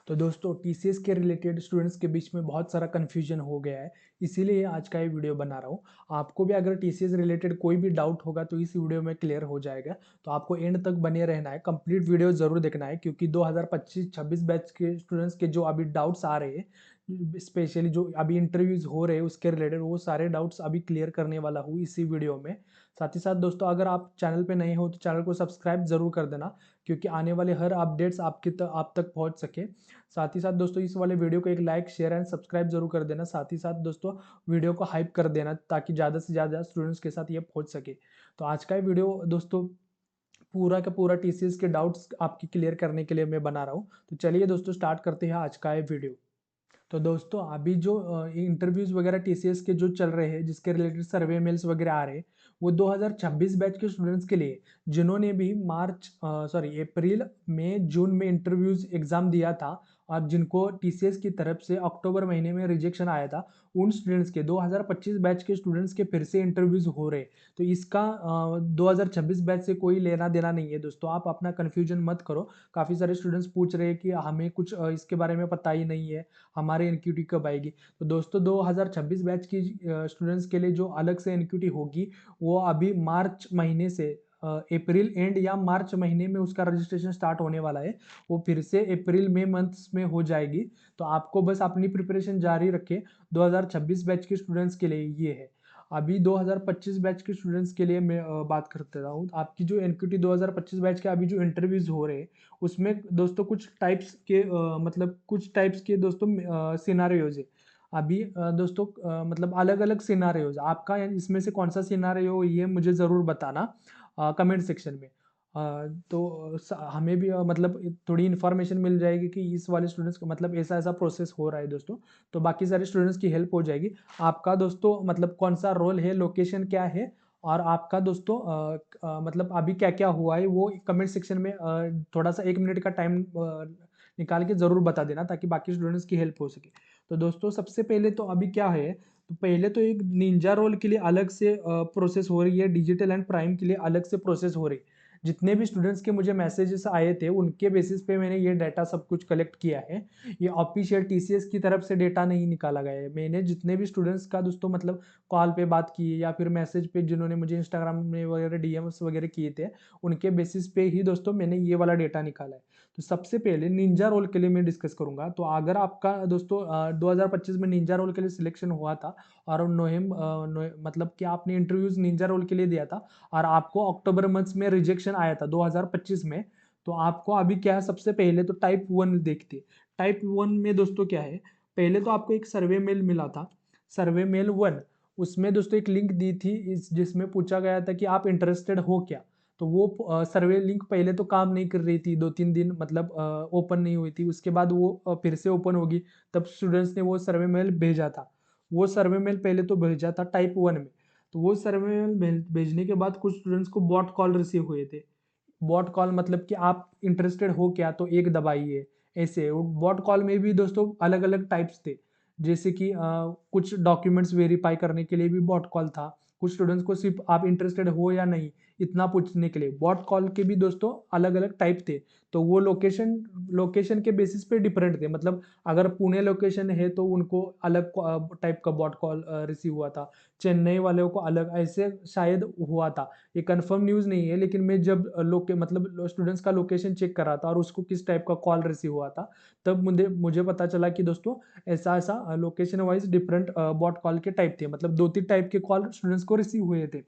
तो दोस्तों टीसीएस के रिलेटेड स्टूडेंट्स के बीच में बहुत सारा कन्फ्यूजन हो गया है, इसीलिए आज का ये वीडियो बना रहा हूँ। आपको भी अगर टीसीएस रिलेटेड कोई भी डाउट होगा तो इस वीडियो में क्लियर हो जाएगा। तो आपको एंड तक बने रहना है, कंप्लीट वीडियो जरूर देखना है, क्योंकि 2025-26 बैच के स्टूडेंट्स के जो अभी डाउट्स आ रहे हैं, स्पेशली जो अभी इंटरव्यूज हो रहे हैं उसके रिलेटेड, वो सारे डाउट्स अभी क्लियर करने वाला हूँ इसी वीडियो में। साथ ही साथ दोस्तों, अगर आप चैनल पे नए हो तो चैनल को सब्सक्राइब जरूर कर देना, क्योंकि आने वाले हर अपडेट्स आप तक पहुंच सके। साथ ही साथ दोस्तों, इस वाले वीडियो को एक लाइक शेयर एंड सब्सक्राइब जरूर कर देना। साथ ही साथ दोस्तों, वीडियो को हाइप कर देना ताकि ज़्यादा से ज़्यादा स्टूडेंट्स के साथ ये पहुंच सके। तो आज का ये वीडियो दोस्तों पूरा का पूरा टीसीएस के डाउट्स आपकी क्लियर करने के लिए मैं बना रहा हूँ। तो चलिए दोस्तों, स्टार्ट करते हैं आज का ये वीडियो। तो दोस्तों, अभी जो इंटरव्यूज वगैरह टीसीएस के जो चल रहे हैं, जिसके रिलेटेड सर्वे मेल्स वगैरह आ रहे हैं, वो 2026 बैच के स्टूडेंट्स के लिए, जिन्होंने भी अप्रैल मई जून में इंटरव्यूज एग्जाम दिया था और जिनको टीसीएस की तरफ से अक्टूबर महीने में रिजेक्शन आया था, उन स्टूडेंट्स के 2025 बैच के स्टूडेंट्स के फिर से इंटरव्यूज हो रहे। तो इसका 2026 बैच से कोई लेना देना नहीं है दोस्तों, आप अपना कन्फ्यूजन मत करो। काफ़ी सारे स्टूडेंट्स पूछ रहे हैं कि हमें कुछ इसके बारे में पता ही नहीं है, हमारे एनक्यूटी कब आएगी। तो दोस्तों, 2026 बैच की स्टूडेंट्स के लिए जो अलग से एनक्यूटी होगी, वो अभी मार्च महीने से अप्रैल एंड या मार्च महीने में उसका रजिस्ट्रेशन स्टार्ट होने वाला है। वो फिर से अप्रैल मई मंथ्स में हो जाएगी। तो आपको बस अपनी प्रिपरेशन जारी रखें। 2026 बैच के स्टूडेंट्स के लिए ये है। अभी 2025 बैच के स्टूडेंट्स के लिए मैं बात करते रहा हूँ। आपकी जो एनक्यूटी 2025 बैच के अभी जो इंटरव्यूज हो रहे हैं, उसमें दोस्तों कुछ टाइप्स के कुछ टाइप्स के दोस्तों सिनारियोज है। अभी दोस्तों मतलब अलग अलग सिनारियोज, आपका इसमें से कौन सा सिनारियो ये मुझे ज़रूर बताना कमेंट सेक्शन में। तो हमें भी मतलब थोड़ी इन्फॉर्मेशन मिल जाएगी कि इस वाले स्टूडेंट्स का मतलब ऐसा ऐसा प्रोसेस हो रहा है दोस्तों। तो बाकी सारे स्टूडेंट्स की हेल्प हो जाएगी। आपका दोस्तों मतलब कौन सा रोल है, लोकेशन क्या है, और आपका दोस्तों मतलब अभी क्या क्या हुआ है, वो कमेंट सेक्शन में थोड़ा सा 1 मिनट का टाइम निकाल के ज़रूर बता देना, ताकि बाकी स्टूडेंट्स की हेल्प हो सके। तो दोस्तों, सबसे पहले तो अभी क्या है, तो पहले तो एक निंजा रोल के लिए अलग से प्रोसेस हो रही है, डिजिटल एंड प्राइम के लिए अलग से प्रोसेस हो रही है। जितने भी स्टूडेंट्स के मुझे मैसेजेस आए थे, उनके बेसिस पे मैंने ये डाटा सब कुछ कलेक्ट किया है। ये ऑफिशियल टीसीएस की तरफ से डेटा नहीं निकाला गया है। मैंने जितने भी स्टूडेंट्स का दोस्तों मतलब कॉल पे बात की या फिर मैसेज पे जिन्होंने मुझे इंस्टाग्राम में वगैरह डीएम्स वगैरह किए थे, उनके बेसिस पे ही दोस्तों मैंने ये वाला डेटा निकाला है। तो सबसे पहले निंजा रोल के लिए मैं डिस्कस करूंगा। तो अगर आपका दोस्तों 2025 में निंजा रोल के लिए सिलेक्शन हुआ था और मतलब कि आपने इंटरव्यूज निंजा रोल के लिए दिया था और आपको अक्टूबर मंथ में रिजेक्शन आया था 2025 में, तो आपको अभी क्या है, सबसे पहले तो टाइप 1 देखते। टाइप 1 में दोस्तों क्या है, पहले तो आपको एक सर्वे मेल मिला था, सर्वे मेल 1। उसमें दोस्तों एक लिंक दी थी जिसमें पूछा गया था कि आप इंटरेस्टेड हो क्या। तो वो सर्वे लिंक पहले तो काम नहीं कर रही थी, 2-3 दिन मतलब ओपन नहीं हुई थी। उसके बाद वो फिर से ओपन होगी, तब स्टूडेंट्स ने वो सर्वे मेल भेजा था। वो सर्वे मेल पहले तो भेजा था टाइप 1 में। तो वो सर्वे मेल भेजने के बाद कुछ स्टूडेंट्स को बॉट कॉल रिसीव हुए थे। बॉट कॉल मतलब कि आप इंटरेस्टेड हो क्या, तो एक दबाइए। ऐसे बॉट कॉल में भी दोस्तों अलग अलग टाइप्स थे, जैसे कि कुछ डॉक्यूमेंट्स वेरीफाई करने के लिए भी बॉट कॉल था। कुछ स्टूडेंट्स को सिर्फ आप इंटरेस्टेड हो या नहीं इतना पूछने के लिए। बॉट कॉल के भी दोस्तों अलग अलग टाइप थे। तो वो लोकेशन लोकेशन के बेसिस पे डिफरेंट थे। मतलब अगर पुणे लोकेशन है तो उनको अलग टाइप का बॉट कॉल रिसीव हुआ था, चेन्नई वालों को अलग, ऐसे शायद हुआ था। ये कंफर्म न्यूज़ नहीं है, लेकिन मैं जब मतलब स्टूडेंट्स का लोकेशन चेक कर रहा था और उसको किस टाइप का कॉल रिसीव हुआ था, तब मुझे मुझे पता चला कि दोस्तों ऐसा ऐसा location wise different bot call के टाइप थे। मतलब 2-3 टाइप के कॉल स्टूडेंट्स को रिसीव हुए थे।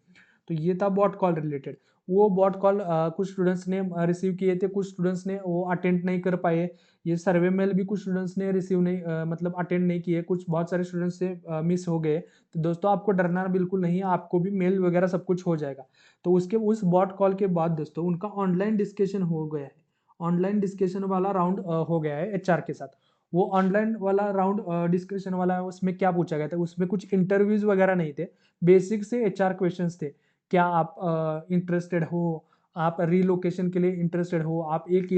तो ये था बॉट कॉल रिलेटेड। वो बॉट कॉल कुछ स्टूडेंट्स ने रिसीव किए थे, कुछ स्टूडेंट्स ने वो अटेंड नहीं कर पाए। ये सर्वे मेल भी कुछ स्टूडेंट्स ने रिसीव नहीं मतलब अटेंड नहीं किए, कुछ बहुत सारे स्टूडेंट्स से मिस हो गए। तो दोस्तों, आपको डरना बिल्कुल नहीं है, आपको भी मेल वगैरह सब कुछ हो जाएगा। तो उसके उस बॉट कॉल के बाद दोस्तों उनका ऑनलाइन डिस्कशन हो गया है। ऑनलाइन डिस्कशन वाला राउंड हो गया है एचआर के साथ। वो ऑनलाइन वाला राउंड डिस्कशन वाला, उसमें क्या पूछा गया था, उसमें कुछ इंटरव्यूज वगैरह नहीं थे, बेसिक से एचआर क्वेश्चंस थे। क्या आप इंटरेस्टेड हो, आप रीलोकेशन के लिए इंटरेस्टेड हो, आप 1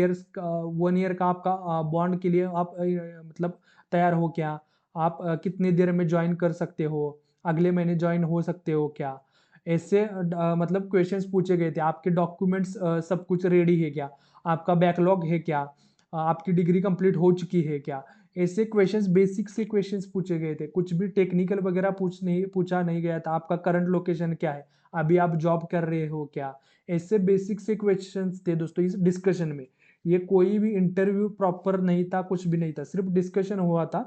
ईयर का आपका बॉन्ड के लिए आप मतलब तैयार हो क्या, आप कितनी देर में ज्वाइन कर सकते हो, अगले महीने ज्वाइन हो सकते हो क्या। ऐसे मतलब क्वेश्चंस पूछे गए थे। आपके डॉक्यूमेंट्स सब कुछ रेडी है क्या, आपका बैकलॉग है क्या, आपकी डिग्री कंप्लीट हो चुकी है क्या। ऐसे क्वेश्चंस, बेसिक से क्वेश्चंस पूछे गए थे, कुछ भी टेक्निकल वगैरह पूछा नहीं गया था। आपका करंट लोकेशन क्या है, अभी आप जॉब कर रहे हो क्या, ऐसे बेसिक से क्वेश्चंस थे दोस्तों इस डिस्कशन में। ये कोई भी इंटरव्यू प्रॉपर नहीं था, कुछ भी नहीं था, सिर्फ डिस्कशन हुआ था,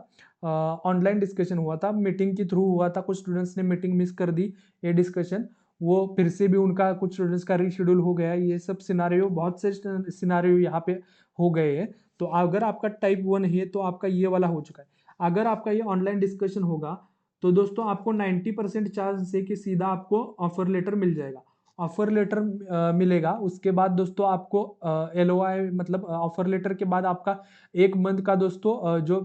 ऑनलाइन डिस्कशन हुआ था, मीटिंग के थ्रू हुआ था। कुछ स्टूडेंट्स ने मीटिंग मिस कर दी, ये डिस्कशन वो फिर से भी उनका कुछ स्टूडेंट्स का रीशेड्यूल हो गया। ये सब सिनारियो, बहुत से सिनारियो यहाँ पे हो गए हैं। तो अगर आपका टाइप 1 है तो आपका ये वाला हो चुका है। अगर आपका ये ऑनलाइन डिस्कशन होगा तो दोस्तों आपको 90% चांस है कि सीधा आपको ऑफर लेटर मिल जाएगा। ऑफर लेटर मिलेगा, उसके बाद दोस्तों आपको LOI, मतलब ऑफर लेटर के बाद आपका 1 मंथ का दोस्तों जो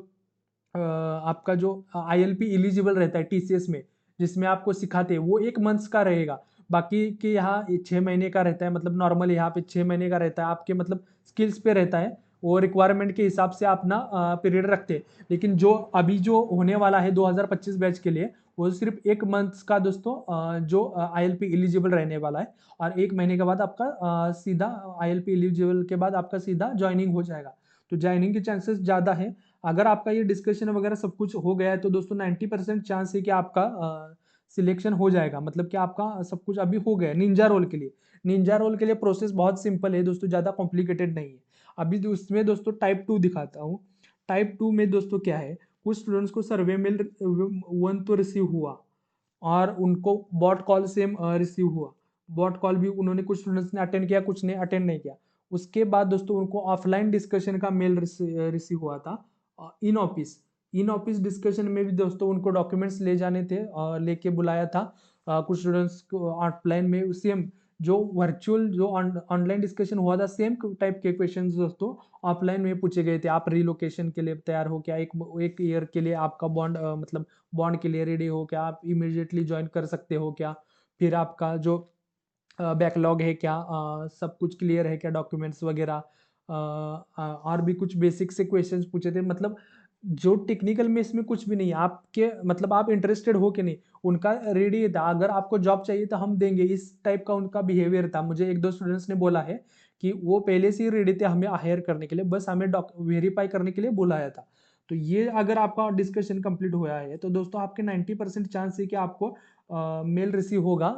आपका जो ILP एलिजिबल रहता है TCS में, जिसमें आपको सिखाते हैं, वो 1 मंथ्स का रहेगा। बाकी के यहाँ 6 महीने का रहता है, मतलब नॉर्मल यहाँ पे 6 महीने का रहता है, आपके मतलब स्किल्स पे रहता है। वो रिक्वायरमेंट के हिसाब से अपना पीरियड रखते हैं। लेकिन जो अभी जो होने वाला है 2025 बैच के लिए, वो सिर्फ 1 मंथ्स का दोस्तों जो ILP एलिजिबल रहने वाला है। और 1 महीने के बाद आपका सीधा ILP एलिजिबल के बाद आपका सीधा ज्वाइनिंग हो जाएगा। तो ज्वाइनिंग के चांसेस ज़्यादा है। अगर आपका ये डिस्कशन वगैरह सब कुछ हो गया है तो दोस्तों 90% चांस है कि आपका सिलेक्शन हो जाएगा, मतलब कि आपका सब कुछ अभी हो गया। निंजा रोल के लिए, निंजा रोल के लिए प्रोसेस बहुत सिंपल है दोस्तों, ज़्यादा कॉम्प्लिकेटेड नहीं है। अभी तो उसमें दोस्तों टाइप 2 दिखाता हूँ। टाइप 2 में दोस्तों क्या है, कुछ स्टूडेंट्स को सर्वे मेल 1 तो रिसीव हुआ, और उनको बॉट कॉल से रिसीव हुआ। बॉट कॉल भी उन्होंने, कुछ स्टूडेंट्स ने अटेंड किया, कुछ ने अटेंड नहीं किया। उसके बाद दोस्तों उनको ऑफलाइन डिस्कशन का मेल रिसीव हुआ था in office. In office discussion में भी दोस्तों उनको डॉक्यूमेंट्स ले जाने थे, लेके बुलाया था कुछ स्टूडेंट्स को ऑफलाइन में। सेम जो वर्चुअल जो ऑनलाइन डिस्कशन हुआ था, सेम टाइप के क्वेश्चंस दोस्तों ऑफलाइन में पूछे गए थे। आप रिलोकेशन के लिए तैयार हो क्या, एक ईयर के लिए आपका बॉन्ड मतलब बॉन्ड के लिए रेडी हो क्या, आप इमीडिएटली ज्वाइन कर सकते हो क्या, फिर आपका जो बैकलॉग है क्या, सब कुछ क्लियर है क्या, डॉक्यूमेंट्स वगैरह, और भी कुछ बेसिक से क्वेश्चंस पूछे थे। मतलब जो टेक्निकल में इसमें कुछ भी नहीं है, आपके मतलब आप इंटरेस्टेड हो कि नहीं, उनका रेडी था। अगर आपको जॉब चाहिए तो हम देंगे, इस टाइप का उनका बिहेवियर था। मुझे 1-2 स्टूडेंट्स ने बोला है कि वो पहले से ही रेडी थे हमें हायर करने के लिए, बस हमें वेरीफाई करने के लिए बुलाया था। तो ये अगर आपका डिस्कशन कंप्लीट हुआ है तो दोस्तों आपके 90% चांस है कि आपको मेल रिसीव होगा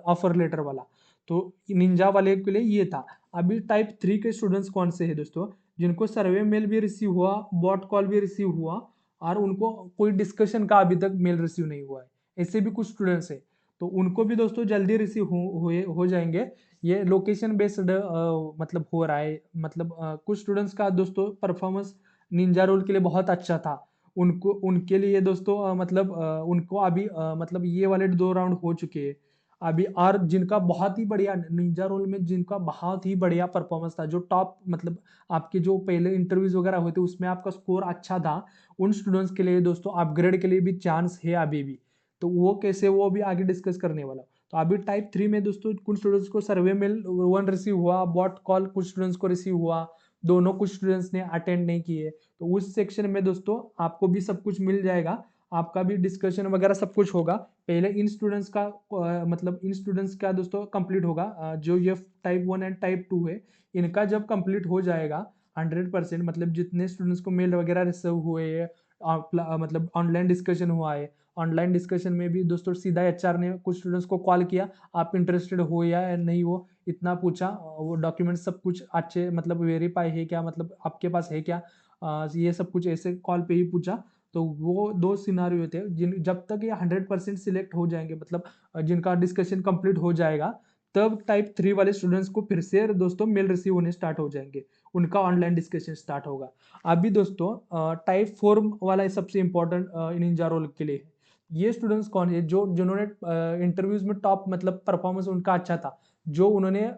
ऑफर लेटर वाला। तो निंजा वाले के लिए ये था। अभी टाइप 3 के स्टूडेंट्स कौन से हैं दोस्तों, जिनको सर्वे मेल भी रिसीव हुआ, बॉट कॉल भी रिसीव हुआ, और उनको कोई डिस्कशन का अभी तक मेल रिसीव नहीं हुआ है। ऐसे भी कुछ स्टूडेंट्स हैं, तो उनको भी दोस्तों जल्दी रिसीव हो जाएंगे। ये लोकेशन बेस्ड मतलब हो रहा है। मतलब कुछ स्टूडेंट्स का दोस्तों परफॉर्मेंस निंजा रोल के लिए बहुत अच्छा था। उनको उनके लिए दोस्तों मतलब उनको अभी मतलब ये वाले 2 राउंड हो चुके हैं अभी। और जिनका बहुत ही बढ़िया निंजा रोल में, जिनका बहुत ही बढ़िया परफॉर्मेंस था, जो टॉप मतलब आपके जो पहले इंटरव्यूज वगैरह हुए थे उसमें आपका स्कोर अच्छा था, उन स्टूडेंट्स के लिए दोस्तों अपग्रेड के लिए भी चांस है अभी भी। तो वो कैसे, वो भी आगे डिस्कस करने वाला। तो अभी टाइप 3 में दोस्तों कुछ स्टूडेंट्स को सर्वे मेल 1 रिसीव हुआ, बॉट कॉल कुछ स्टूडेंट्स को रिसीव हुआ, दोनों कुछ स्टूडेंट्स ने अटेंड नहीं किए। तो उस सेक्शन में दोस्तों आपको भी सब कुछ मिल जाएगा, आपका भी डिस्कशन वगैरह सब कुछ होगा। पहले इन स्टूडेंट्स का मतलब इन स्टूडेंट्स का दोस्तों कंप्लीट होगा, जो ये टाइप 1 एंड टाइप 2 है, इनका जब कंप्लीट हो जाएगा 100%, मतलब जितने स्टूडेंट्स को मेल वगैरह रिसीव हुए है, मतलब ऑनलाइन डिस्कशन हुआ है, ऑनलाइन डिस्कशन में भी दोस्तों सीधा HR ने कुछ स्टूडेंट्स को कॉल किया, आप इंटरेस्टेड हो या नहीं हो, इतना पूछा, वो डॉक्यूमेंट सब कुछ अच्छे मतलब वेरीफाई है क्या, मतलब आपके पास है क्या, ये सब कुछ ऐसे कॉल पे ही पूछा। तो वो 2 सिनारियो थे, जिन जब तक ये 100% सिलेक्ट हो जाएंगे, मतलब जिनका डिस्कशन कंप्लीट हो जाएगा, तब टाइप 3 वाले स्टूडेंट्स को फिर से दोस्तों मेल रिसीव होने स्टार्ट हो जाएंगे, उनका ऑनलाइन डिस्कशन स्टार्ट होगा। अभी दोस्तों टाइप 4 वाला सबसे इंपॉर्टेंट निंजा रोल के लिए है। ये स्टूडेंट्स कौन है, जो जिन्होंने इंटरव्यूज में टॉप मतलब परफॉर्मेंस उनका अच्छा था, जो उन्होंने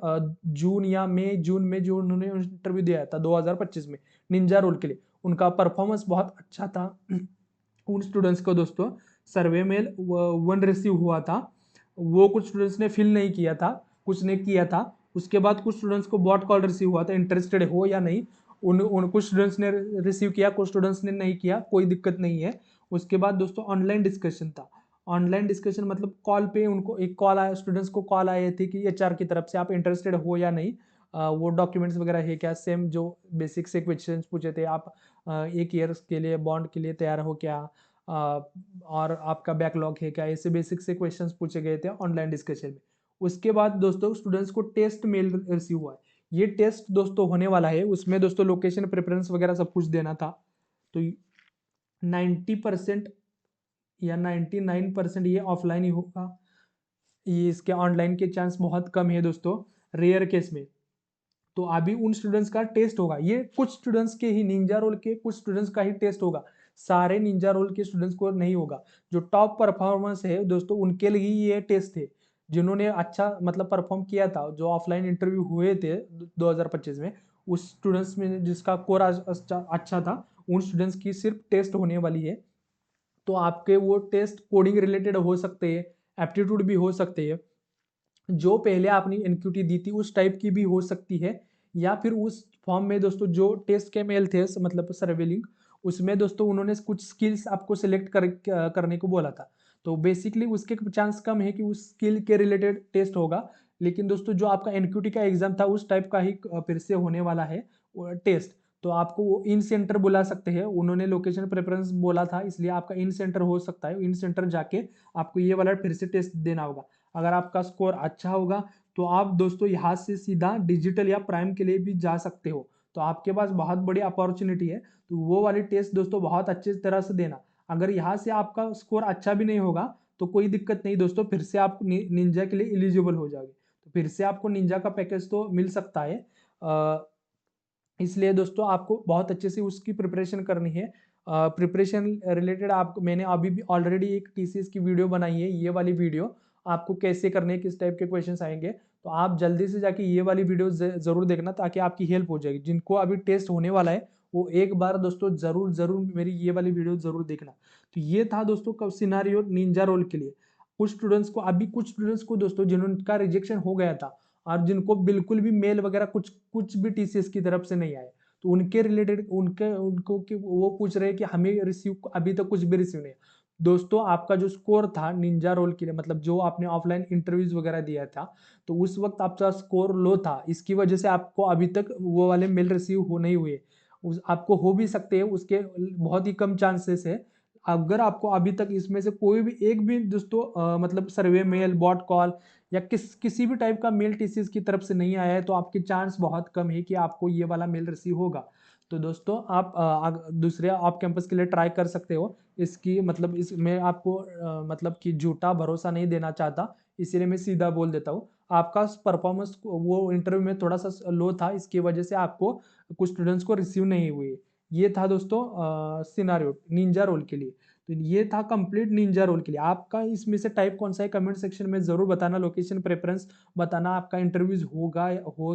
जून में जो उन्होंने इंटरव्यू दिया था 2025 में निंजा रोल के लिए, उनका परफॉर्मेंस बहुत अच्छा था। उन स्टूडेंट्स को दोस्तों सर्वे मेल 1 रिसीव हुआ था, वो कुछ स्टूडेंट्स ने फिल नहीं किया था, कुछ ने किया था। उसके बाद कुछ स्टूडेंट्स को बॉट कॉल रिसीव हुआ था, इंटरेस्टेड हो या नहीं, उन कुछ स्टूडेंट्स ने रिसीव किया, कुछ स्टूडेंट्स ने नहीं किया, कोई दिक्कत नहीं है। उसके बाद दोस्तों ऑनलाइन डिस्कशन था। ऑनलाइन डिस्कशन मतलब कॉल पे उनको एक कॉल आया, स्टूडेंट्स को कॉल आए थे कि HR की तरफ से आप इंटरेस्टेड हो या नहीं, वो डॉक्यूमेंट्स वगैरह है क्या, सेम जो बेसिक से क्वेश्चंस पूछे थे, आप 1 ईयर के लिए बॉन्ड के लिए तैयार हो क्या, और आपका बैकलॉग है क्या, ऐसे बेसिक से क्वेश्चंस पूछे गए थे ऑनलाइन डिस्कशन में। उसके बाद दोस्तों स्टूडेंट्स को टेस्ट मेल रिसीव हुआ है। ये टेस्ट दोस्तों होने वाला है, उसमें दोस्तों लोकेशन प्रेफरेंस वगैरह सब कुछ देना था। तो 90% या 99% ये ऑफलाइन ही होगा, ये इसके ऑनलाइन के चांस बहुत कम है दोस्तों, रेयर केस में। तो अभी उन स्टूडेंट्स का टेस्ट होगा, ये कुछ स्टूडेंट्स के ही, निंजा रोल के कुछ स्टूडेंट्स का ही टेस्ट होगा, सारे निंजा रोल के स्टूडेंट्स को नहीं होगा। जो टॉप परफॉर्मेंस है दोस्तों उनके लिए ये टेस्ट थे, जिन्होंने अच्छा मतलब परफॉर्म किया था, जो ऑफलाइन इंटरव्यू हुए थे 2025 में, उस स्टूडेंट्स में जिसका कोर अच्छा था, उन स्टूडेंट्स की सिर्फ टेस्ट होने वाली है। तो आपके वो टेस्ट कोडिंग रिलेटेड हो सकते हैं, एप्टीट्यूड भी हो सकते हैं, जो पहले आपने एनक्यूटी दी थी उस टाइप की भी हो सकती है, या फिर उस फॉर्म में दोस्तों जो टेस्ट के मेल थे मतलब सर्वेलिंग, उसमें दोस्तों उन्होंने कुछ स्किल्स आपको सिलेक्ट करने को बोला था। तो बेसिकली उसके चांस कम है कि उस स्किल के रिलेटेड टेस्ट होगा, लेकिन दोस्तों जो आपका एनक्यूटी का एग्जाम था उस टाइप का ही फिर से होने वाला है टेस्ट। तो आपको वो इन सेंटर बुला सकते हैं, उन्होंने लोकेशन प्रेफरेंस बोला था, इसलिए आपका इन सेंटर हो सकता है, इन सेंटर जाके आपको ये वाला फिर से टेस्ट देना होगा। अगर आपका स्कोर अच्छा होगा तो आप दोस्तों यहाँ से सीधा डिजिटल या प्राइम के लिए भी जा सकते हो, तो आपके पास बहुत बड़ी अपॉर्चुनिटी है। तो वो वाली टेस्ट दोस्तों बहुत अच्छी तरह से देना। अगर यहाँ से आपका स्कोर अच्छा भी नहीं होगा तो कोई दिक्कत नहीं दोस्तों, फिर से आप निंजा के लिए एलिजिबल हो जाओगे, तो फिर से आपको निंजा का पैकेज तो मिल सकता है। इसलिए दोस्तों आपको बहुत अच्छे से उसकी प्रिपरेशन करनी है। प्रिपरेशन रिलेटेड आप मैंने अभी भी ऑलरेडी एक टीसीएस की वीडियो बनाई है, ये वाली वीडियो आपको कैसे करने, किस टाइप के क्वेश्चंस आएंगे, तो आप जल्दी से जाके ये वाली वीडियो जरूर देखना, ताकि आपकी हेल्प हो जाएगी। जिनको अभी टेस्ट होने वाला है वो एक बार दोस्तों जरूर जरूर मेरी ये वाली वीडियो जरूर देखना। तो ये था दोस्तों कब सिनारियो निंजा रोल के लिए। कुछ स्टूडेंट्स को दोस्तों जिनका रिजेक्शन हो गया था, और जिनको बिल्कुल भी मेल वगैरह कुछ कुछ भी टीसीएस की तरफ से नहीं आए, तो उनके रिलेटेड उनको कि वो पूछ रहे हैं कि हमें रिसीव अभी तक कुछ भी रिसीव नहीं। दोस्तों आपका जो स्कोर था निंजा रोल के लिए, मतलब जो आपने ऑफलाइन इंटरव्यूज वगैरह दिया था, तो उस वक्त आपका स्कोर लो था, इसकी वजह से आपको अभी तक वो वाले मेल रिसीव हो नहीं हुए। आपको हो भी सकते हैं, उसके बहुत ही कम चांसेस है। अगर आपको अभी तक इसमें से कोई भी एक भी दोस्तों मतलब सर्वे मेल, बॉट कॉल या किसी भी टाइप का मेल टीसीएस की तरफ से नहीं आया है, तो आपके चांस बहुत कम है कि आपको ये वाला मेल रिसीव होगा। तो दोस्तों आप दूसरे ऑफ कैंपस के लिए ट्राई कर सकते हो। इसकी मतलब इसमें आपको मतलब कि झूठा भरोसा नहीं देना चाहता, इसीलिए मैं सीधा बोल देता हूँ। आपका परफॉर्मेंस वो इंटरव्यू में थोड़ा सा लो था, इसकी वजह से आपको कुछ स्टूडेंट्स को रिसीव नहीं हुए। ये था दोस्तों सिनारियो निंजा रोल के लिए। तो ये था कंप्लीट निंजा रोल के लिए। आपका इसमें से टाइप कौन सा है कमेंट सेक्शन में जरूर बताना, लोकेशन प्रेफरेंस बताना, आपका इंटरव्यूज हो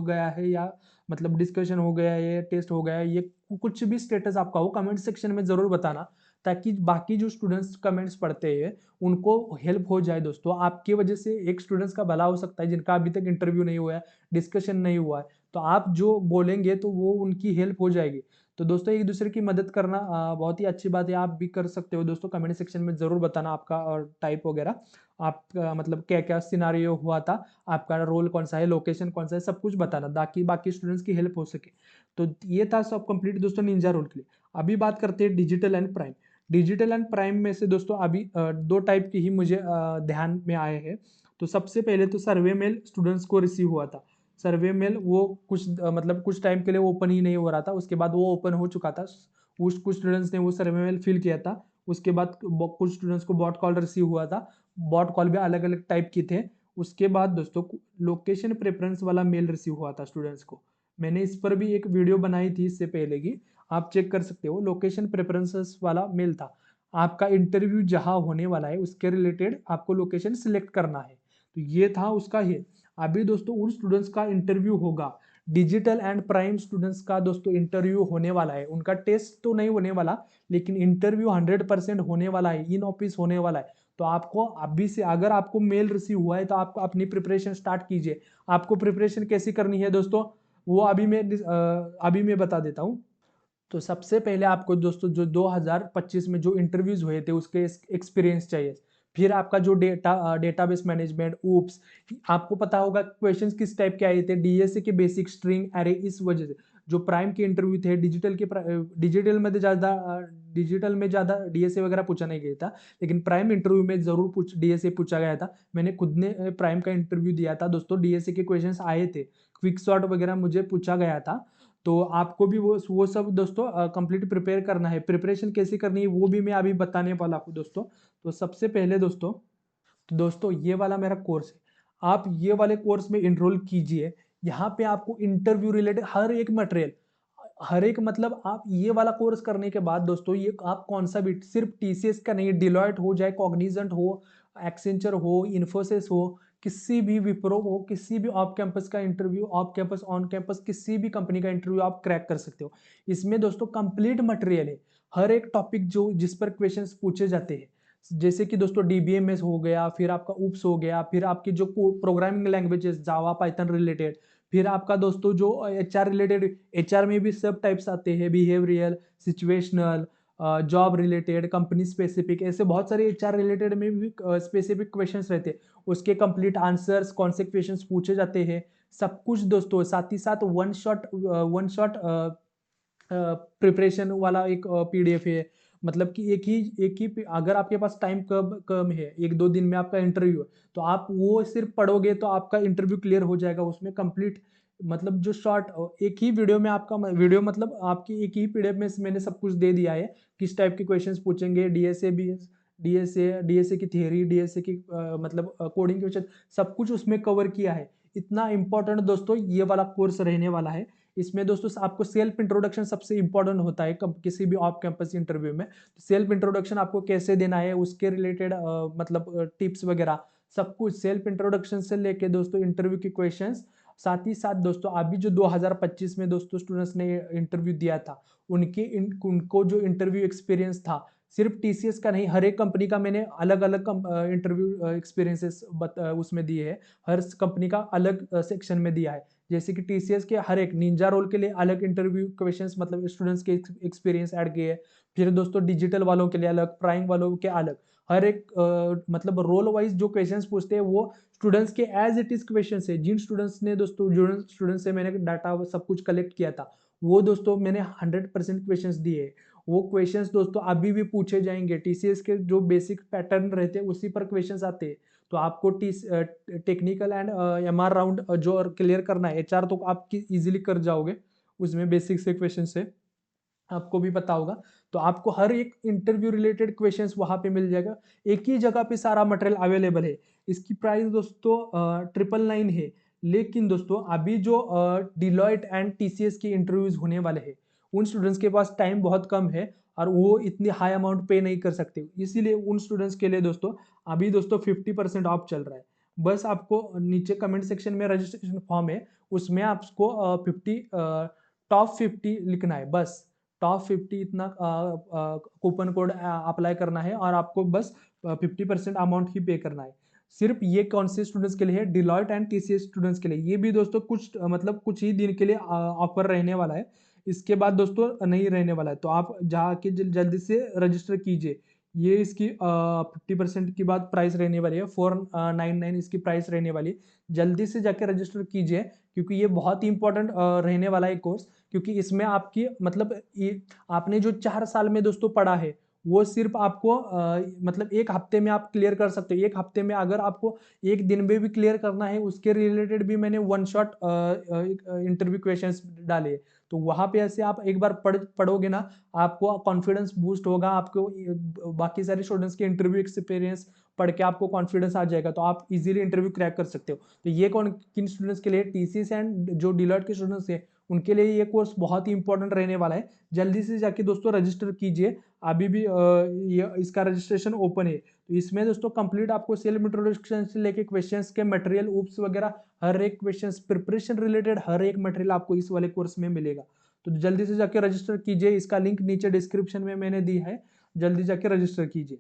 गया है या मतलब डिस्कशन हो गया है, टेस्ट हो गया है, ये कुछ भी स्टेटस आपका हो कमेंट सेक्शन में जरूर बताना, ताकि बाकी जो स्टूडेंट्स कमेंट्स पढ़ते हैं उनको हेल्प हो जाए। दोस्तों आपकी वजह से एक स्टूडेंट्स का भला हो सकता है जिनका अभी तक इंटरव्यू नहीं हुआ है, डिस्कशन नहीं हुआ है, तो आप जो बोलेंगे तो वो उनकी हेल्प हो जाएगी। तो दोस्तों एक दूसरे की मदद करना बहुत ही अच्छी बात है, आप भी कर सकते हो दोस्तों। कमेंट सेक्शन में जरूर बताना आपका और टाइप वगैरह, आपका मतलब क्या क्या सिनारियो हुआ था, आपका रोल कौन सा है, लोकेशन कौन सा है, सब कुछ बताना ताकि बाकी स्टूडेंट्स की हेल्प हो सके। तो ये था सब कंप्लीट दोस्तों निंजा रोल के लिए। अभी बात करते हैं digital and prime. Digital and prime में से दोस्तों अभी दो टाइप की ही मुझे ध्यान में आए हैं। तो सबसे पहले तो सर्वे मेल स्टूडेंट्स को रिसीव हुआ था। सर्वे मेल वो कुछ मतलब कुछ टाइम के लिए ओपन ही नहीं हो रहा था, उसके बाद वो ओपन हो चुका था। कुछ स्टूडेंट्स ने वो सर्वे मेल फिल किया था, उसके बाद कुछ स्टूडेंट्स को बॉट कॉल रिसीव हुआ था। बॉट कॉल भी अलग अलग टाइप की थे। उसके बाद दोस्तों लोकेशन प्रेफरेंस वाला मेल रिसीव हुआ था स्टूडेंट्स को। मैंने इस पर भी एक वीडियो बनाई थी इससे पहले की, आप चेक कर सकते हो। लोकेशन प्रेफरेंसेस वाला मेल था, आपका इंटरव्यू जहां होने वाला है उसके रिलेटेड आपको लोकेशन सिलेक्ट करना है, तो ये था उसका ही। अभी दोस्तों उन स्टूडेंट्स का इंटरव्यू होगा, डिजिटल एंड प्राइम स्टूडेंट्स का दोस्तों इंटरव्यू होने वाला है। उनका टेस्ट तो नहीं होने वाला, लेकिन इंटरव्यू 100% होने वाला है, इन ऑफिस होने वाला है। तो आपको अभी से अगर आपको मेल रिसीव हुआ है तो आपको अपनी प्रिपरेशन स्टार्ट कीजिए। आपको प्रिपरेशन कैसी करनी है दोस्तों, वो अभी मैं बता देता हूँ। तो सबसे पहले आपको दोस्तों जो 2025 में जो इंटरव्यूज हुए थे उसके एक्सपीरियंस चाहिए। फिर आपका जो डेटाबेस मैनेजमेंट, ऊप्स, आपको पता होगा क्वेश्चंस किस टाइप के आए थे, डीएसए के बेसिक, स्ट्रिंग, एरे। इस वजह से जो प्राइम के इंटरव्यू थे, डिजिटल में ज़्यादा डीएसए वगैरह पूछा नहीं गया था, लेकिन प्राइम इंटरव्यू में जरूर डीएसए पूछा गया था। मैंने खुद ने प्राइम का इंटरव्यू दिया था दोस्तों, डीएसए के क्वेश्चंस आए थे, क्विक सॉर्ट वगैरह मुझे पूछा गया था। तो आपको भी वो सब दोस्तों कंप्लीट प्रिपेयर करना है। प्रिपरेशन कैसे करनी है वो भी मैं अभी बताने वाला हूँ दोस्तों। तो सबसे पहले दोस्तों ये वाला मेरा कोर्स है, आप ये वाले कोर्स में इनरोल कीजिए। यहाँ पे आपको इंटरव्यू रिलेटेड हर एक मटेरियल, हर एक मतलब आप ये वाला कोर्स करने के बाद दोस्तों, ये आप कौन सा भी, सिर्फ टीसीएस का नहीं, डिलॉयट हो जाए, कॉग्निजेंट हो, एक्सेंचर हो, इन्फोसिस हो, किसी भी विप्रो हो, किसी भी ऑफ कैंपस का interview, off campus, on campus, किसी भी कंपनी का इंटरव्यू आप क्रैक कर सकते हो। इसमें दोस्तों कंप्लीट मटेरियल है, हर एक टॉपिक जो जिस पर क्वेश्चंस पूछे जाते हैं, जैसे कि दोस्तों डीबीएमएस हो गया, फिर आपका ऊप्स हो गया, फिर आपकी जो प्रोग्रामिंग लैंग्वेजेस, जावा, पाइथन रिलेटेड, फिर आपका दोस्तों जो एचआर रिलेटेड, एचआर में भी सब टाइप्स आते हैं, behavioural, situational, job related, company specific, ऐसे बहुत सारे एचआर रिलेटेड में भी स्पेसिफिक क्वेश्चंस रहते हैं, उसके कंप्लीट आंसर्स, कौन से क्वेश्चंस पूछे जाते हैं, सब कुछ दोस्तों। साथ ही साथ वन शॉट प्रिपरेशन वाला एक पीडीएफ है। मतलब कि एक ही अगर आपके पास टाइम कम है, 1-2 दिन में आपका इंटरव्यू है, तो आप वो सिर्फ पढ़ोगे तो आपका इंटरव्यू क्लियर हो जाएगा। उसमें कंप्लीट मतलब जो शॉर्ट एक ही वीडियो में आपका वीडियो मतलब आपकी एक ही पीडीएफ में मैंने सब कुछ दे दिया है, किस टाइप के क्वेश्चंस पूछेंगे, डीएसए की थियरी, डीएसए की मतलब कोडिंग क्वेश्चन, सब कुछ उसमें कवर किया है। इतना इंपॉर्टेंट दोस्तों ये वाला कोर्स रहने वाला है। इसमें दोस्तों आपको सेल्फ इंट्रोडक्शन सबसे इंपॉर्टेंट होता है किसी भी ऑफ कैंपस इंटरव्यू में। सेल्फ इंट्रोडक्शन आपको कैसे देना है, उसके रिलेटेड मतलब टिप्स वगैरह, सब कुछ सेल्फ इंट्रोडक्शन से लेके दोस्तों इंटरव्यू के क्वेश्चंस। साथ ही साथ दोस्तों अभी जो 2025 में दोस्तों स्टूडेंट्स ने इंटरव्यू दिया था, उनको जो इंटरव्यू एक्सपीरियंस था, सिर्फ टीसीएस का नहीं, हर एक कंपनी का मैंने अलग अलग इंटरव्यू एक्सपीरियंसेस उसमें दिए है, हर कंपनी का अलग सेक्शन में दिया है। जैसे कि टीसीएस के हर एक निंजा रोल के लिए अलग इंटरव्यू क्वेश्चंस मतलब स्टूडेंट्स के एक्सपीरियंस ऐड किए हैं। फिर दोस्तों डिजिटल वालों के लिए अलग, प्राइम वालों के अलग, हर एक मतलब रोल वाइज जो क्वेश्चंस पूछते हैं वो स्टूडेंट्स के एज इट इज क्वेश्चन है। जिन स्टूडेंट्स ने दोस्तों, जो स्टूडेंट्स से मैंने डाटा सब कुछ कलेक्ट किया था, वो दोस्तों मैंने 100% क्वेश्चंस दिए। वो क्वेश्चंस दोस्तों अभी भी पूछे जाएंगे। टीसीएस के जो बेसिक पैटर्न रहते हैं उसी पर क्वेश्चंस आते हैं। तो आपको टेक्निकल एंड एमआर राउंड जो क्लियर करना है, एचआर तो आप इजीली कर जाओगे, उसमें बेसिक से क्वेश्चन से आपको भी पता होगा। तो आपको हर एक इंटरव्यू रिलेटेड क्वेश्चंस वहां पे मिल जाएगा, एक ही जगह पे सारा मटेरियल अवेलेबल है। इसकी प्राइस दोस्तों 999 है। लेकिन दोस्तों अभी जो डिलॉयट एंड टीसीएस की इंटरव्यूज होने वाले हैं, उन स्टूडेंट्स के पास टाइम बहुत कम है और वो इतनी हाई अमाउंट पे नहीं कर सकते, इसीलिए उन स्टूडेंट्स के लिए दोस्तों अभी दोस्तों 50% ऑफ चल रहा है। बस आपको नीचे कमेंट सेक्शन में रजिस्ट्रेशन फॉर्म है, उसमें आपको 50 टॉप 50 लिखना है, बस टॉप 50 इतना कूपन कोड अप्लाई करना है और आपको बस 50% अमाउंट ही पे करना है। सिर्फ ये कौन से स्टूडेंट्स के लिए है, डिलॉयट एंड टीसीएस स्टूडेंट्स के लिए। ये भी दोस्तों कुछ मतलब कुछ ही दिन के लिए ऑफर रहने वाला है, इसके बाद दोस्तों नहीं रहने वाला है। तो आप जाके जल्दी से रजिस्टर कीजिए। ये इसकी 50% की बात प्राइस रहने वाली है, 499 इसकी प्राइस रहने वाली है। जल्दी से जाके रजिस्टर कीजिए, क्योंकि ये बहुत ही इंपॉर्टेंट रहने वाला है कोर्स। क्योंकि इसमें आपकी मतलब आपने जो 4 साल में दोस्तों पढ़ा है, वो सिर्फ आपको मतलब एक हफ्ते में आप क्लियर कर सकते हो। एक हफ्ते में अगर आपको एक दिन में भी क्लियर करना है, उसके रिलेटेड भी मैंने वन शॉट इंटरव्यू क्वेश्चंस डाले। तो वहां पे ऐसे आप एक बार पढ़ोगे ना, आपको कॉन्फिडेंस बूस्ट होगा, आपको बाकी सारे स्टूडेंट्स के इंटरव्यू एक्सपीरियंस पढ़ के आपको कॉन्फिडेंस आ जाएगा, तो आप इजीली इंटरव्यू क्रैक कर सकते हो। तो ये किन स्टूडेंट्स के लिए, टीसीएस एंड जो डिलॉयट के स्टूडेंट्स हैं, उनके लिए ये कोर्स बहुत ही इंपॉर्टेंट रहने वाला है। जल्दी से जाके दोस्तों रजिस्टर कीजिए, अभी भी ये इसका रजिस्ट्रेशन ओपन है। तो इसमें दोस्तों कंप्लीट आपको सेल्फ इंट्रोडक्शन से लेके क्वेश्चंस के मटेरियल, ऊप्स वगैरह, हर एक क्वेश्चंस प्रिपरेशन रिलेटेड हर एक मटेरियल आपको इस वाले कोर्स में मिलेगा। तो जल्दी से जाके रजिस्टर कीजिए, इसका लिंक नीचे डिस्क्रिप्शन में मैंने दी है, जल्दी जाके रजिस्टर कीजिए।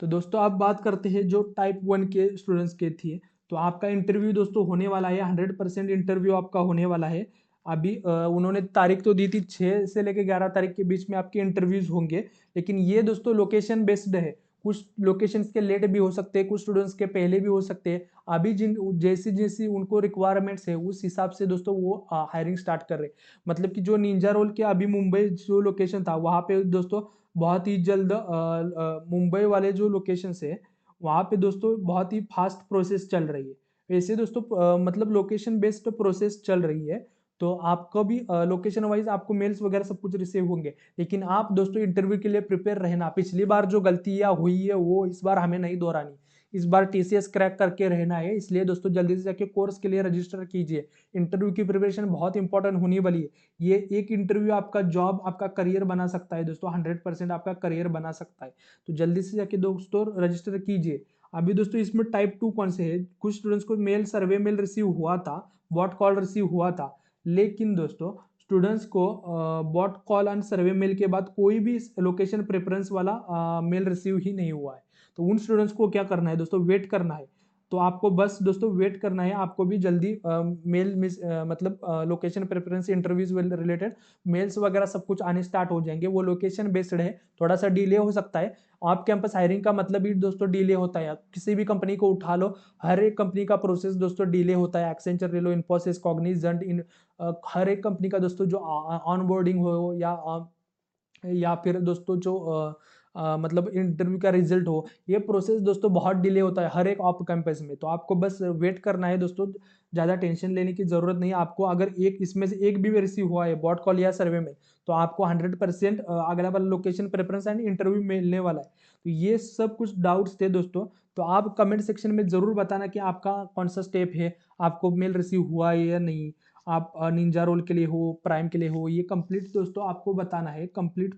तो दोस्तों आप बात करते हैं जो टाइप 1 के स्टूडेंट्स के थी, तो आपका इंटरव्यू दोस्तों होने वाला है, 100% इंटरव्यू आपका होने वाला है। अभी उन्होंने तारीख तो दी थी, 6 से लेकर 11 तारीख के बीच में आपके इंटरव्यूज होंगे। लेकिन ये दोस्तों लोकेशन बेस्ड है, कुछ लोकेशंस के लेट भी हो सकते हैं, कुछ स्टूडेंट्स के पहले भी हो सकते हैं। अभी जिन जैसी जैसी उनको रिक्वायरमेंट्स है उस हिसाब से दोस्तों वो हायरिंग स्टार्ट कर रहे हैं। मतलब कि जो निंजा रोल के अभी मुंबई जो लोकेशन था वहाँ पे दोस्तों बहुत ही जल्द मुंबई वाले जो लोकेशन है वहाँ पे दोस्तों बहुत ही फास्ट प्रोसेस चल रही है। वैसे दोस्तों मतलब लोकेशन बेस्ड प्रोसेस चल रही है, तो आपको भी लोकेशन वाइज आपको मेल्स वगैरह सब कुछ रिसीव होंगे। लेकिन आप दोस्तों इंटरव्यू के लिए प्रिपेयर रहना, पिछली बार जो गलतियां हुई है वो इस बार हमें नहीं दोहरानी। इस बार टीसीएस क्रैक करके रहना है, इसलिए दोस्तों जल्दी से जाके कोर्स के लिए रजिस्टर कीजिए। इंटरव्यू की प्रिपरेशन बहुत इंपॉर्टेंट होने वाली है। ये एक इंटरव्यू आपका जॉब, आपका करियर बना सकता है दोस्तों, 100% आपका करियर बना सकता है। तो जल्दी से जाके दोस्तों रजिस्टर कीजिए। अभी दोस्तों इसमें टाइप 2 कौन से है, कुछ स्टूडेंट्स को मेल सर्वे मेल रिसीव हुआ था, बॉट कॉल रिसीव हुआ था, लेकिन दोस्तों स्टूडेंट्स को bot call and survey mail के बाद कोई भी लोकेशन प्रेफरेंस वाला मेल रिसीव ही नहीं हुआ है। तो उन स्टूडेंट्स को क्या करना है दोस्तों, वेट करना है। तो आपको बस दोस्तों वेट करना है, आपको भी जल्दी मेल मिस मतलब location preference interviews related mails वगैरह सब कुछ आने स्टार्ट हो जाएंगे। वो लोकेशन बेस्ड है, थोड़ा सा डिले हो सकता है। ऑफ कैंपस हायरिंग का मतलब ही दोस्तों डिले होता है। किसी भी कंपनी को उठा लो, हर एक कंपनी का प्रोसेस दोस्तों डिले होता है। एक्सेंचर ले लो, इन्फोसिस, कॉग्निजेंट, इन हर एक कंपनी का दोस्तों जो ऑन बोर्डिंग हो या फिर दोस्तों जो मतलब इंटरव्यू का रिजल्ट हो, ये प्रोसेस दोस्तों बहुत डिले होता है हर एक ऑफ कैंपस में। तो आपको बस वेट करना है दोस्तों, ज़्यादा टेंशन लेने की ज़रूरत नहीं है आपको। अगर एक इसमें से एक भी रिसीव हुआ है बॉट कॉल या सर्वे में, तो आपको 100% अगला वाला लोकेशन प्रेफरेंस एंड इंटरव्यू मिलने वाला है। तो ये सब कुछ डाउट्स थे दोस्तों, तो आप कमेंट सेक्शन में ज़रूर बताना कि आपका कौन सा स्टेप है, आपको मेल रिसीव हुआ है या नहीं। आप निंजा रोल के लिए हो, प्राइम के लिए हो, ये कंप्लीट दोस्तों आपको बताना है कंप्लीट।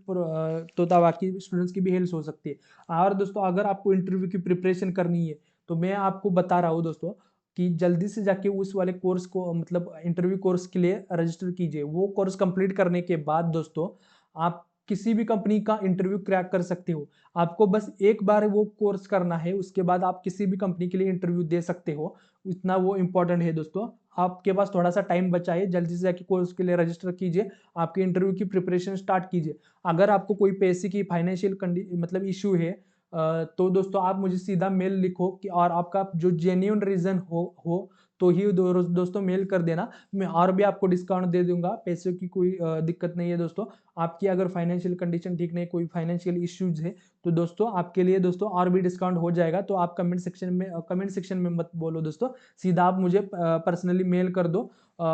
तो बाकी स्टूडेंट्स की भी हेल्प हो सकती है। और दोस्तों अगर आपको इंटरव्यू की प्रिपरेशन करनी है, तो मैं आपको बता रहा हूँ दोस्तों कि जल्दी से जाके उस वाले कोर्स को मतलब इंटरव्यू कोर्स के लिए रजिस्टर कीजिए। वो कोर्स कंप्लीट करने के बाद दोस्तों आप किसी भी कंपनी का इंटरव्यू क्रैक कर सकते हो। आपको बस एक बार वो कोर्स करना है, उसके बाद आप किसी भी कंपनी के लिए इंटरव्यू दे सकते हो। इतना वो इंपॉर्टेंट है दोस्तों। आपके पास थोड़ा सा टाइम बचा है, जल्दी से जाके कोर्स के लिए रजिस्टर कीजिए, आपके इंटरव्यू की प्रिपरेशन स्टार्ट कीजिए। अगर आपको कोई पैसे की फाइनेंशियल मतलब इशू है, तो दोस्तों आप मुझे सीधा मेल लिखो कि और आपका जो जेन्युइन रीजन हो तो ही दोस्तों मेल कर देना। मैं और भी आपको डिस्काउंट दे दूंगा, पैसों की कोई दिक्कत नहीं है दोस्तों। आपकी अगर फाइनेंशियल कंडीशन ठीक नहीं, कोई फाइनेंशियल इश्यूज है, तो दोस्तों आपके लिए दोस्तों और भी डिस्काउंट हो जाएगा। तो आप कमेंट सेक्शन में मत बोलो दोस्तों, सीधा आप मुझे पर्सनली मेल कर दो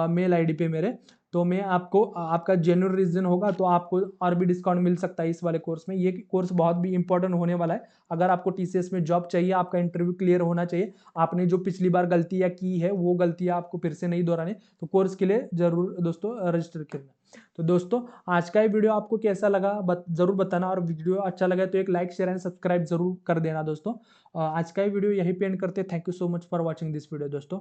मेल आईडी पे मेरे। तो मैं आपको आपका जेन्युइन रीजन होगा तो आपको और भी डिस्काउंट मिल सकता है इस वाले कोर्स में। ये कोर्स बहुत भी इंपॉर्टेंट होने वाला है। अगर आपको टीसीएस में जॉब चाहिए, आपका इंटरव्यू क्लियर होना चाहिए, आपने जो पिछली बार गलतियां की है वो गलतियां आपको फिर से नहीं दोहराने, तो कोर्स के लिए जरूर दोस्तों रजिस्टर करना। तो दोस्तों आज का ये वीडियो आपको कैसा लगा जरूर बताना, और वीडियो अच्छा लगा तो एक लाइक शेयर एंड सब्सक्राइब जरूर कर देना दोस्तों। आज का ये वीडियो यहीं पे एंड करते हैं। Thank you so much for watching this video दोस्तों।